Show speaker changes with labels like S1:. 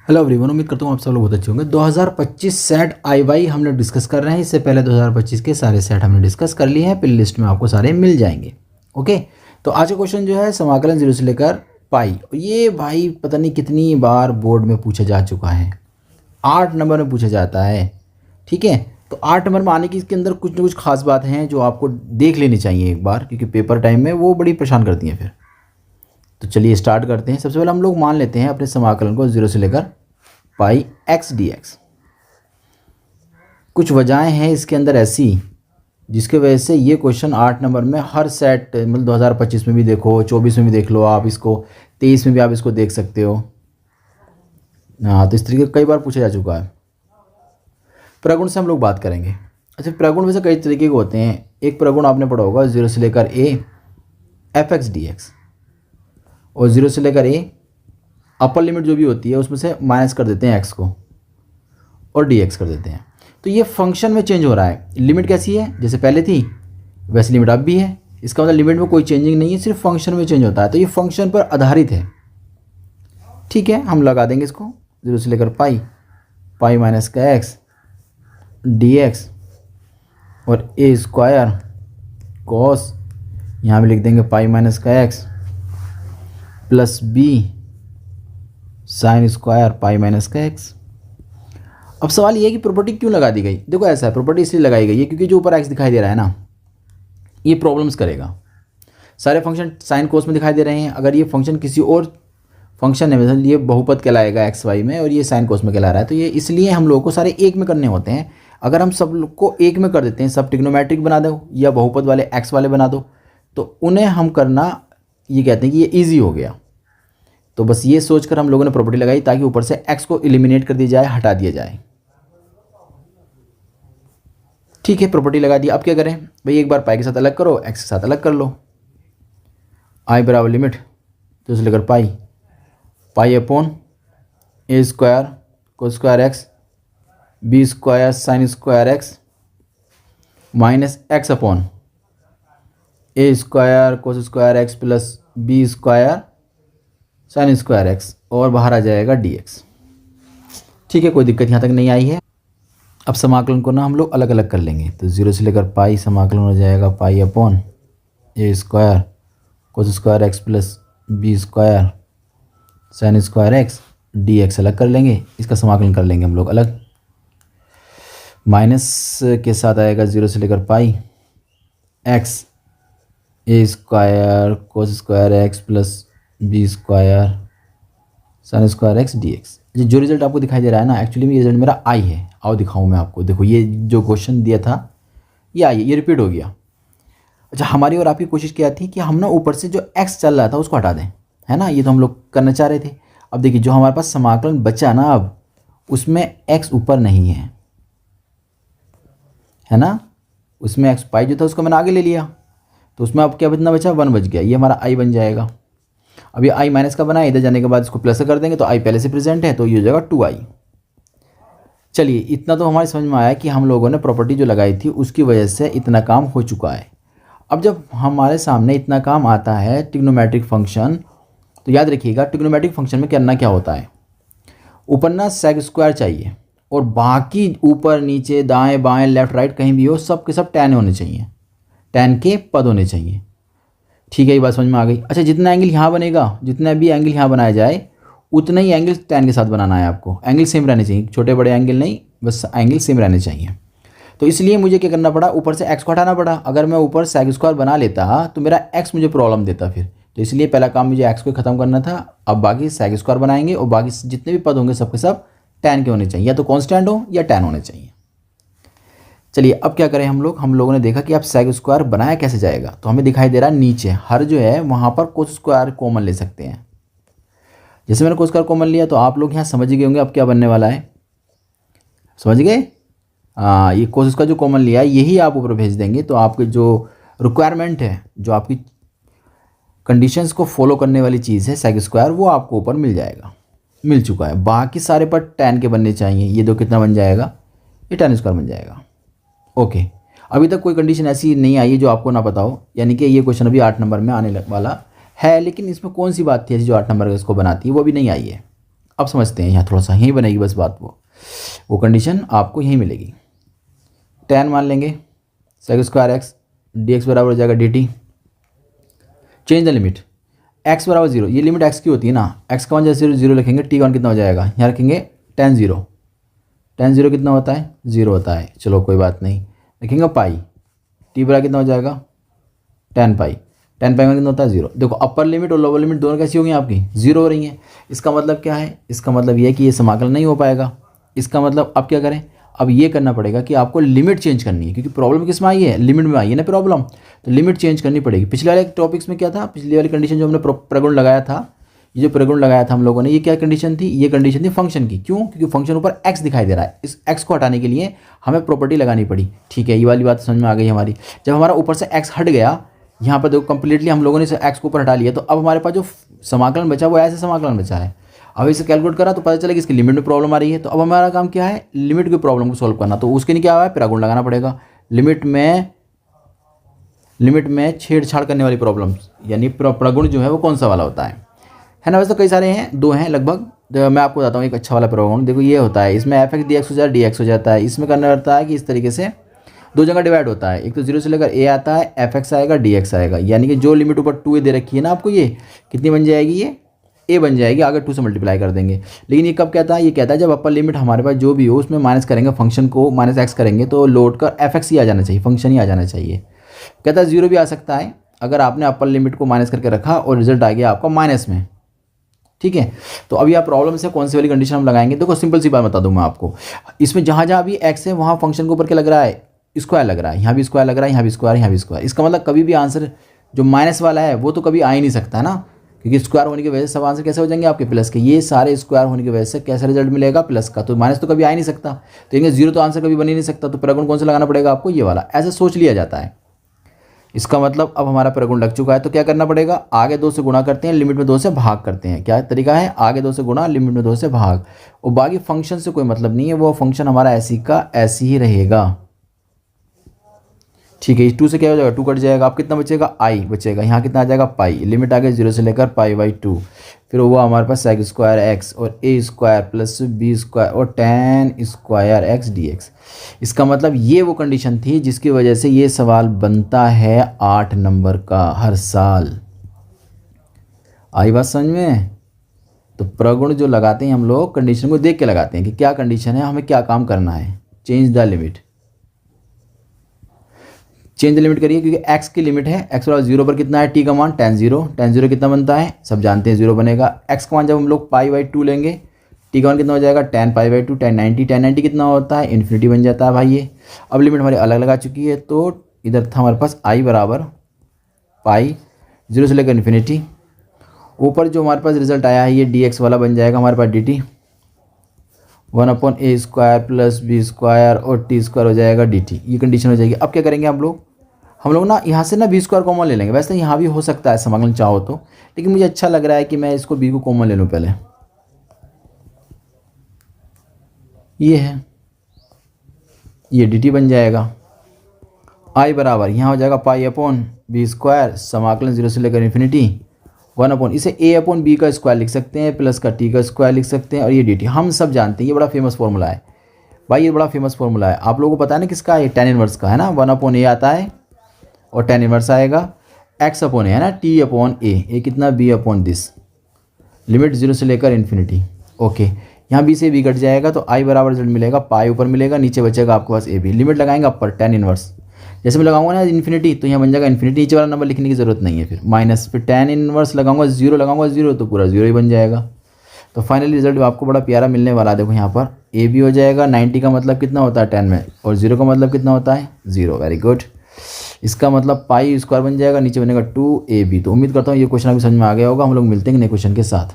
S1: Hello everyone, उम्मीद करता हूँ आप सब लोग बहुत अच्छे होंगे। 2025 सेट आई वाई हमने डिस्कस कर रहे हैं। इससे पहले 2025 के सारे सेट हमने डिस्कस कर लिए हैं। प्ले लिस्ट में आपको सारे मिल जाएंगे। ओके, तो आज का क्वेश्चन जो है समाकलन 0 से लेकर पाई। ये भाई पता नहीं कितनी बार बोर्ड में पूछा जा चुका है। 8 नंबर में पूछा जाता है। ठीक है, तो 8 नंबर में आने की इसके अंदर कुछ ना कुछ खास बात हैं जो आपको देख लेनी चाहिए एक बार, क्योंकि पेपर टाइम में वो बड़ी परेशान करती हैं फिर। तो चलिए स्टार्ट करते हैं। सबसे पहले हम लोग मान लेते हैं अपने समाकलन को 0 से लेकर पाई एक्स डी एक्स। कुछ वजहें हैं इसके अंदर ऐसी जिसके वजह से ये क्वेश्चन 8 नंबर में हर सेट, मतलब 2025 में भी देखो, 24 में भी देख लो आप इसको, 23 में भी आप इसको देख सकते हो। हाँ, तो इस तरीके कई बार पूछा जा चुका है। प्रगुण से हम लोग बात करेंगे। अच्छा, प्रगुण वैसे कई तरीके के होते हैं। एक प्रगुण आपने पढ़ा होगा 0 से लेकर ए एफ एक्स डी एक्स, और 0 से लेकर ए अपर लिमिट जो भी होती है उसमें से माइनस कर देते हैं एक्स को और डी एक्स कर देते हैं। तो ये फंक्शन में चेंज हो रहा है। लिमिट कैसी है, जैसे पहले थी वैसी लिमिट अब भी है। इसका मतलब लिमिट में कोई चेंजिंग नहीं है, सिर्फ फंक्शन में चेंज होता है। तो ये फंक्शन पर आधारित है। ठीक है, हम लगा देंगे इसको 0 से लेकर पाई, पाई माइनस का एक्स डी एक्स और ए स्क्वायर कॉस, यहाँ भी लिख देंगे पाई माइनस का x plus b sine square pi minus का एक्स। अब सवाल ये है कि प्रॉपर्टी क्यों लगा दी गई। देखो ऐसा है, प्रॉपर्टी इसलिए लगाई गई है क्योंकि जो ऊपर एक्स दिखाई दे रहा है ना, ये प्रॉब्लम्स करेगा। सारे फंक्शन साइन कोस में दिखाई दे रहे हैं। अगर ये फंक्शन किसी और फंक्शन है, मतलब ये बहुपद कहलाएगा एक्स वाई में, और ये साइन कोस में कहला रहा है, तो ये इसलिए हम लोगों को सारे एक में करने होते हैं। अगर हम सब लोग को एक में कर देते हैं, सब ट्रिग्नोमेट्रिक बना दो या बहुपद वाले एक्स वाले बना दो, तो उन्हें हम करना, ये कहते हैं कि ये ईजी हो गया। तो बस ये सोचकर हम लोगों ने प्रॉपर्टी लगाई ताकि ऊपर से x को एलिमिनेट कर दिया जाए, हटा दिया जाए। ठीक है, प्रॉपर्टी लगा दी। अब क्या करें भाई, एक बार पाई के साथ अलग करो, x के साथ अलग कर लो। i बराबर लिमिट तो उसे लेकर pi, pi upon a square cos square x b square sine square x minus x upon a square cos square x plus b square sine square x, और बाहर आ जाएगा डी एक्स। ठीक है, कोई दिक्कत यहाँ तक नहीं आई है। अब समाकलन को ना हम लोग अलग अलग कर लेंगे। तो 0 से लेकर पाई समाकलन हो जाएगा pi upon a square cos square x plus b square sine square x D x अलग कर लेंगे। इसका समाकलन कर लेंगे हम लोग अलग। माइनस के साथ आएगा 0 से लेकर pi x a square cos square x plus b square sine square x D x. जो रिजल्ट आपको दिखाई दे रहा है ना, एक्चुअली में ये रिजल्ट मेरा आई है। आओ दिखाऊं मैं आपको। देखो ये जो क्वेश्चन दिया था ये आई है, ये रिपीट हो गया। अच्छा, हमारी और आपकी कोशिश क्या थी कि हम ना ऊपर से जो एक्स चल रहा था उसको हटा दें, है ना। ये तो हम लोग करना चाह रहे थे। अब देखिए जो हमारे पास समाकलन बचा ना, अब उसमें एक्स ऊपर नहीं है ना। उसमें एक्स पाई जो था उसको मैंने आगे ले लिया, तो उसमें अब क्या बचना बचा, 1 बच गया। ये हमारा आई बन जाएगा। अब ये आई माइनस का बना है, इधर जाने के बाद इसको प्लस कर देंगे तो आई पहले से प्रेजेंट है, तो ये हो जाएगा 2i। चलिए, इतना तो हमारी समझ में आया कि हम लोगों ने प्रॉपर्टी जो लगाई थी उसकी वजह से इतना काम हो चुका है। अब जब हमारे सामने इतना काम आता है ट्रिग्नोमेट्रिक फंक्शन, तो याद रखिएगा ट्रिग्नोमेट्रिक फंक्शन में करना क्या होता है, ऊपर ना सेक स्क्वायर चाहिए, और बाकी ऊपर नीचे दाएँ बाएँ लेफ्ट राइट कहीं भी हो, सब के सब टैन होने चाहिए, टैन के पद होने चाहिए। ठीक है, ये बात समझ में आ गई। अच्छा, जितना एंगल यहाँ बनेगा, जितना भी एंगल यहाँ बनाया जाए, उतना ही एंगल टैन के साथ बनाना है आपको। एंगल सेम रहने चाहिए, छोटे बड़े एंगल नहीं, बस एंगल सेम रहने चाहिए। तो इसलिए मुझे क्या करना पड़ा, ऊपर से एक्स को हटाना पड़ा। अगर मैं ऊपर सेक स्क्वायर बना लेता तो मेरा एक्स मुझे प्रॉब्लम देता फिर। तो इसलिए पहला काम मुझे एक्स को ख़त्म करना था। अब बाकी सेक स्क्वायर बनाएंगे, और बाकी जितने भी पद होंगे सबके सब टैन के होने चाहिए, या तो कॉन्स्टेंट हो या टैन होने चाहिए। चलिए, अब क्या करें हम लोगों ने देखा कि अब सेक स्क्वायर बनाया कैसे जाएगा। तो हमें दिखाई दे रहा है नीचे हर जो है वहाँ पर कोस स्क्वायर कॉमन ले सकते हैं। जैसे मैंने कोस स्क्वायर कॉमन लिया तो आप लोग यहाँ समझ गए होंगे अब क्या बनने वाला है। समझ गए? ये कोस स्क्वायर जो कॉमन लिया है यही आप ऊपर भेज देंगे, तो आपके जो रिक्वायरमेंट है, जो आपकी कंडीशंस को फॉलो करने वाली चीज़ है सेक स्क्वायर, वो आपको ऊपर मिल जाएगा, मिल चुका है। बाकी सारे पर टैन के बनने चाहिए। ये दो कितना बन जाएगा, ये टैन स्क्वायर बन जाएगा। ओके, अभी तक कोई कंडीशन ऐसी नहीं आई है जो आपको ना पता हो, यानी कि ये क्वेश्चन अभी 8 नंबर में आने वाला है। लेकिन इसमें कौन सी बात थी ऐसी जो 8 नंबर का इसको बनाती है, वो अभी नहीं आई है। अब समझते हैं, यहाँ थोड़ा सा यहीं बनेगी बस बात, वो कंडीशन आपको यहीं मिलेगी। tan मान लेंगे sec स्क्वायर एक्स dx बराबर हो जाएगा dt। Change the limit x बराबर 0, ये लिमिट x की होती है ना, x का मान जैसे 0 लिखेंगे, t का मान कितना हो जाएगा, यहाँ रखेंगे tan 0, tan 0 कितना होता है 0 होता है, चलो कोई बात नहीं, लिखेंगे पाई, t बराबर कितना हो जाएगा tan पाई, tan पाई में कितना होता है 0। देखो अपर लिमिट और लोअर लिमिट दोनों कैसी होंगी आपकी 0 हो रही हैं। इसका मतलब क्या है, इसका मतलब ये है कि ये समाकलन नहीं हो पाएगा। इसका मतलब अब क्या करें, अब ये करना पड़ेगा कि आपको लिमिट चेंज करनी है, क्योंकि प्रॉब्लम किस में आई है, लिमिट में आई है ना प्रॉब्लम, तो लिमिट चेंज करनी पड़ेगी। पिछले वाले टॉपिक्स में क्या था, पिछली वाली कंडीशन जो हमने प्रगुण लगाया था, ये जो प्रगुण लगाया था हम लोगों ने, ये क्या कंडीशन थी, ये कंडीशन थी फंक्शन की। क्यों, क्योंकि फंक्शन ऊपर x दिखाई दे रहा है, इस x को हटाने के लिए हमें प्रॉपर्टी लगानी पड़ी। ठीक है, ये वाली बात समझ में आ गई हमारी। जब हमारा ऊपर से x हट गया, यहाँ पर देखो कंप्लीटली हम लोगों ने x को ऊपर हटा लिया, तो अब हमारे पास जो समाकलन बचा वो ऐसे समाकलन बचा है। अब इसे कैलकुलेट करा तो पता चला कि इसकी लिमिट में प्रॉब्लम आ रही है, तो अब हमारा काम क्या है, लिमिट की प्रॉब्लम को सॉल्व करना। तो उसके लिए क्या हुआ है, प्रगुण लगाना पड़ेगा। लिमिट में छेड़छाड़ करने वाली प्रॉब्लम, यानी प्रगुण जो है वो कौन सा वाला होता है ना। वैसे तो कई सारे हैं, 2 हैं लगभग। मैं आपको बताता हूँ एक अच्छा वाला प्रगुण। देखो ये होता है, इसमें एफ एक्स dx हो जाता है। इसमें करना पड़ता है कि इस तरीके से 2 जगह डिवाइड होता है, एक तो 0 से लेकर a आता है, एफ एक्स आएगा dx आएगा, यानी कि जो लिमिट ऊपर 2a दे रखी है ना आपको, ये कितनी बन जाएगी, ये a बन जाएगी, आगे 2 से मल्टीप्लाई कर देंगे। लेकिन ये कब कहता है, ये कहता है जब अपर लिमिट हमारे पास जो भी हो उसमें माइनस करेंगे, फंक्शन को माइनस एक्स करेंगे तो लौट कर एफ एक्स ही आ जाना चाहिए, फंक्शन ही आ जाना चाहिए। कहता है 0 भी आ सकता है अगर आपने अपर लिमिट को माइनस करके रखा और रिजल्ट आ गया आपका माइनस में। ठीक है, तो अभी आप प्रॉब्लम से कौन सी वाली कंडीशन हम लगाएंगे। देखो सिंपल सी बात बता दूं मैं आपको, इसमें जहाँ जहाँ भी एक्स है वहाँ फंक्शन के ऊपर क्या लग रहा है, स्क्वायर लग रहा है, यहाँ भी स्क्वायर लग रहा है, यहाँ भी स्क्वायर, यहाँ भी स्क्वायर। इसका मतलब कभी भी आंसर जो माइनस वाला है वो तो कभी आ ही नहीं सकता ना, क्योंकि स्क्वायर होने की वजह से सब आंसर कैसे हो जाएंगे आपके प्लस के। ये सारे स्क्वायर होने की वजह से कैसा रिजल्ट मिलेगा, प्लस का, तो माइनस तो कभी आ ही नहीं सकता। तो इनके 0 तो आंसर कभी बन ही नहीं सकता, तो प्रगुण कौन सा लगाना पड़ेगा आपको, ये वाला, ऐसा सोच लिया जाता है। इसका मतलब अब हमारा प्रगुण लग चुका है, तो क्या करना पड़ेगा, आगे 2 से गुणा करते हैं, लिमिट में 2 से भाग करते हैं। क्या तरीका है, आगे 2 से गुणा, लिमिट में 2 से भाग, और बाकी फंक्शन से कोई मतलब नहीं है, वो फंक्शन हमारा ऐसी का ऐसी ही रहेगा। ठीक है, इस 2 से क्या हो जाएगा, 2 कट जाएगा, अब कितना बचेगा, i बचेगा, यहाँ कितना आ जाएगा पाई, लिमिट आ गई 0 से लेकर पाई/2, फिर हुआ हमारे पास sec स्क्वायर एक्स और a square plus b square और tan स्क्वायर एक्स dx। इसका मतलब ये वो कंडीशन थी जिसकी वजह से ये सवाल बनता है 8 नंबर का हर साल। आई बात समझ में। तो प्रगुण जो लगाते हैं हम लोग कंडीशन को देख के लगाते हैं कि क्या कंडीशन है, हमें क्या काम करना है। Change the limit, change the limit करिए, क्योंकि x की लिमिट है, x बराबर 0 पर कितना है, t का मान tan 0 कितना बनता है, सब जानते हैं 0 बनेगा। x का मान जब हम लोग पाई/2 लेंगे, t का मान कितना हो जाएगा, tan पाई/2, tan 90 कितना होता है, इन्फिनिटी बन जाता है भाई ये। अब लिमिट हमारी अलग लगा चुकी है, तो इधर था हमारे पास i बराबर पाई 0 से लेकर इन्फिनिटी, ऊपर जो हमारे पास रिजल्ट आया है ये dx वाला बन जाएगा हमारे पास dt, 1/a square plus b square और t स्क्वायर हो जाएगा dt, ये कंडीशन हो जाएगी। अब क्या करेंगे हम लोग ना यहाँ से ना b स्क्वायर कॉमन ले लेंगे। वैसे यहाँ भी हो सकता है समाकलन चाहो तो, लेकिन मुझे अच्छा लग रहा है कि मैं इसको b को कॉमन ले लूँ पहले। ये है, ये dt बन जाएगा, i बराबर यहाँ हो जाएगा पाई/b स्क्वायर, समाकलन 0 से लेकर इन्फिनिटी, 1/, इसे a/b का स्क्वायर लिख सकते हैं, प्लस का t का स्क्वायर लिख सकते हैं, और ये dt हम सब जानते हैं, ये बड़ा फेमस फॉर्मूला है भाई, ये बड़ा फेमस फॉर्मूला है। आप लोगों को पता है ना किसका, ये tan इनवर्स का है ना, 1/a आता है और tan इनवर्स आएगा, x/a है ना, t/a कितना, b/this, लिमिट 0 से लेकर इन्फिनिटी। ओके, यहाँ b से b कट जाएगा, तो i बराबर रिजल्ट मिलेगा, पाई ऊपर मिलेगा, नीचे बचेगा आपके पास a b। लिमिट लगाएंगे अपर tan इनवर्स, जैसे मैं लगाऊंगा ना इन्फिनिटी, तो यहाँ बन जाएगा इन्फिनिटी, नीचे वाला नंबर लिखने की जरूरत नहीं है, फिर माइनस, फिर tan इनवर्स लगाऊंगा 0, लगाऊंगा 0 तो पूरा 0 ही बन जाएगा। तो फाइनली रिजल्ट आपको बड़ा प्यारा मिलने वाला है। देखो यहाँ पर a भी हो जाएगा, 90 का मतलब कितना होता है 10 में, और 0 का मतलब कितना होता है 0। वेरी गुड, इसका मतलब पाई स्क्वायर बन जाएगा, नीचे बनेगा 2ab। तो उम्मीद करता हूँ ये क्वेश्चन अभी समझ में आ गया होगा। हम लोग मिलते हैं नए क्वेश्चन के साथ।